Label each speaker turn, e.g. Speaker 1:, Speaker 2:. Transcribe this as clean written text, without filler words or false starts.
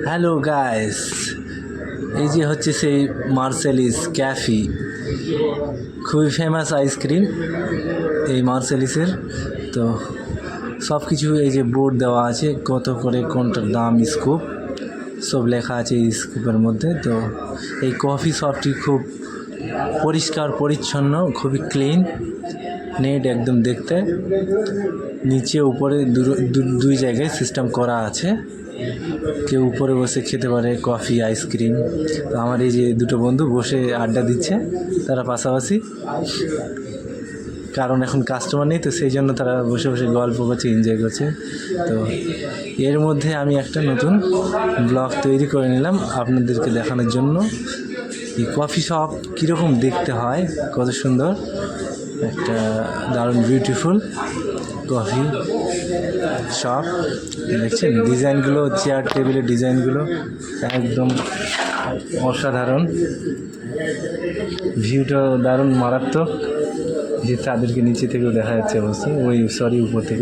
Speaker 1: Hello guys, এই যে হচ্ছে সেই মার্সেলিস ক্যাফি, খুবই ফেমাস আইসক্রিম এই মার্সেলিসের। তো সব কিছু এই যে বোর্ড দেওয়া আছে, কত করে কোনটার দাম, স্কুপ সব লেখা আছে এই স্কুপের মধ্যে। তো এই কফি শপটি খুব পরিষ্কার পরিচ্ছন্ন, খুবই ক্লিন নেট একদম দেখতে। নিচে উপরে দুই জায়গায় সিস্টেম করা আছে, কেউ উপরে বসে খেতে পারে কফি আইসক্রিম। তো আমার এই যে দুটো বন্ধু বসে আড্ডা দিচ্ছে তারা পাশাপাশি, কারণ এখন কাস্টমার নেই, তো সেই জন্য তারা বসে বসে গল্প করছে, এনজয় করছে। তো এর মধ্যে আমি একটা নতুন ব্লগ তৈরি করে নিলাম আপনাদেরকে দেখানোর জন্য। এই কফি শপ কীরকম দেখতে হয়, কত সুন্দর একটা দারুণ বিউটিফুল কফি শপ। দেখছেন ডিজাইনগুলো, চেয়ার টেবিলের ডিজাইনগুলো একদম অসাধারণ, ভিউটা দারুণ মারাত্মক। যে তাদেরকে নিচে থেকেও দেখা যাচ্ছে অবশ্য, উপর থেকে।